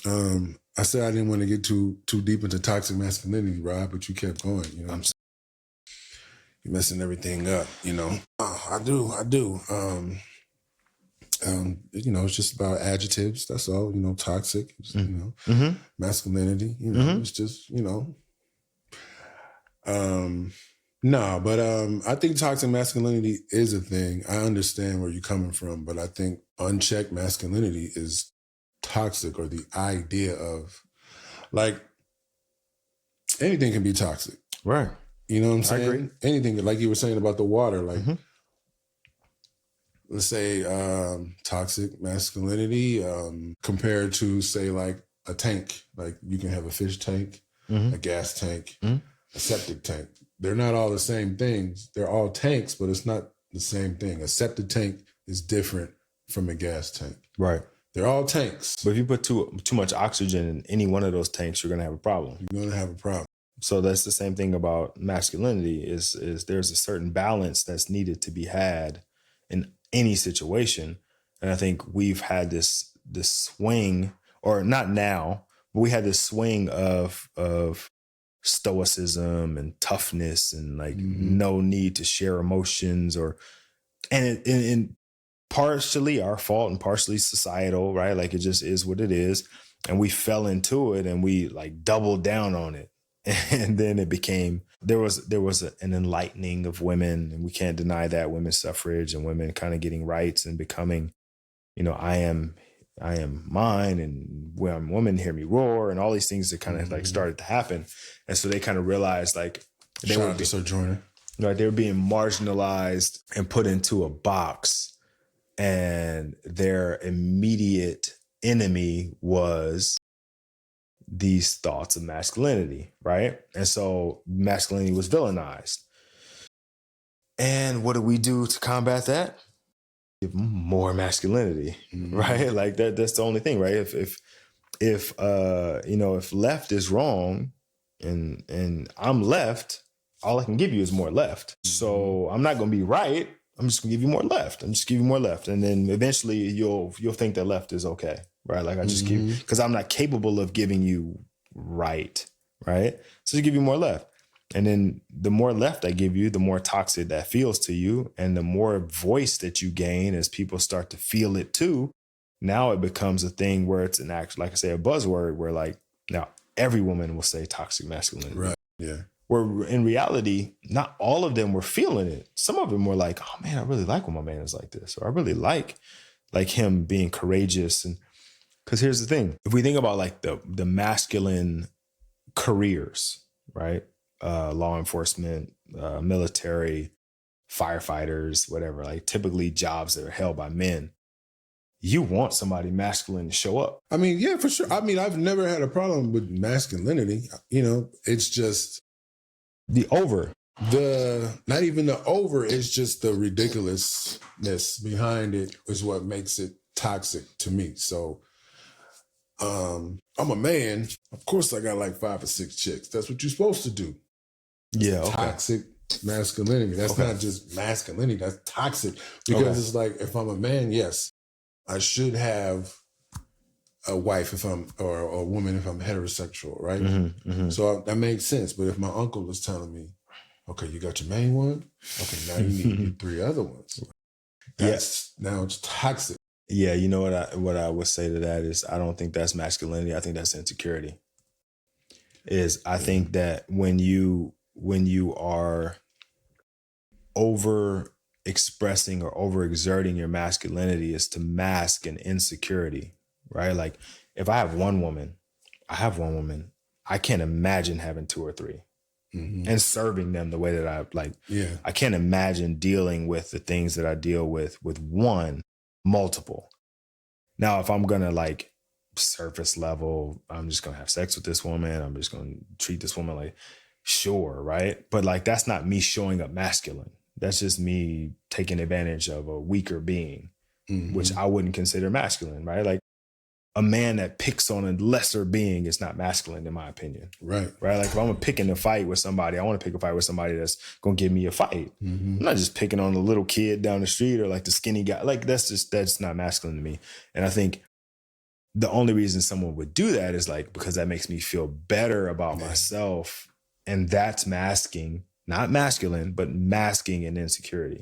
I said I didn't want to get too deep into toxic masculinity, Rob, but you kept going. You know, you're messing everything up. You know, I do. You know, it's just about adjectives. That's all. You know, toxic. You know, masculinity. You know, it's just No, but I think toxic masculinity is a thing. I understand where you're coming from, but I think unchecked masculinity is toxic, or the idea of like anything can be toxic. Right. You know what I'm saying? I agree. Anything, like you were saying about the water, like let's say toxic masculinity compared to say like a tank. Like you can have a fish tank, a gas tank, a septic tank. They're not all the same things. They're all tanks, but it's not the same thing. A septic tank is different from a gas tank. Right. They're all tanks. But if you put too much oxygen in any one of those tanks, you're going to have a problem. You're going to have a problem. So that's the same thing about masculinity is there's a certain balance that's needed to be had in any situation. And I think we've had this swing, or not now, but we had this swing of stoicism and toughness and like no need to share emotions, and partially our fault and partially societal, right? Like it just is what it is. And we fell into it and we like doubled down on it. And then it became, there was an enlightening of women, and we can't deny that, women's suffrage and women kind of getting rights and becoming, you know, I am mine, and when I'm a woman, hear me roar, and all these things that kind of like started to happen. And so they kind of realized like they were being marginalized and put into a box, and their immediate enemy was these thoughts of masculinity, right? And so masculinity was villainized. And what do we do to combat that? Give more masculinity, right? Like that's the only thing, right? If left is wrong and I'm left, all I can give you is more left. So I'm not going to be right. I'm just gonna give you more left. And then eventually you'll think that left is okay, right? Like I just give, because I'm not capable of giving you right? So just give you more left. And then the more left I give you, the more toxic that feels to you. And the more voice that you gain as people start to feel it too, now it becomes a thing where it's an act, like I say, a buzzword where like now every woman will say toxic masculinity. Right. Yeah. Where in reality, not all of them were feeling it. Some of them were like, oh man, I really like when my man is like this. Or I really like him being courageous. And because here's the thing, if we think about like the masculine careers, right? Law enforcement, military, firefighters, whatever, like typically jobs that are held by men, you want somebody masculine to show up. I mean, yeah, for sure. I mean, I've never had a problem with masculinity. You know, it's just not even the over, it's just the ridiculousness behind it is what makes it toxic to me. So I'm a man. Of course I got like 5 or 6 chicks. That's what you're supposed to do. Yeah. Okay. Toxic masculinity. That's not just masculinity. That's toxic. Because it's like, if I'm a man, yes, I should have a wife or a woman if I'm heterosexual, right? So that makes sense. But if my uncle is telling me, okay, you got your main one? Okay, now you need 3 other ones. Now it's toxic. Yeah, you know what I would say to that is I don't think that's masculinity. I think that's insecurity. I think that when you are over expressing or overexerting your masculinity is to mask an insecurity, right? Like if I have one woman, I can't imagine having 2 or 3 and serving them the way that I like. Yeah. I can't imagine dealing with the things that I deal with one, multiple. Now, if I'm going to like surface level, I'm just going to have sex with this woman. I'm just going to treat this woman like, sure. Right. But like, that's not me showing up masculine. That's just me taking advantage of a weaker being, which I wouldn't consider masculine, right? Like a man that picks on a lesser being is not masculine, in my opinion. Right. Like if I'm picking a fight with somebody, I want to pick a fight with somebody that's going to give me a fight. I'm not just picking on a little kid down the street or like the skinny guy. Like that's not masculine to me. And I think the only reason someone would do that is like, because that makes me feel better about Yeah. myself. And that's masking, not masculine, but masking an insecurity.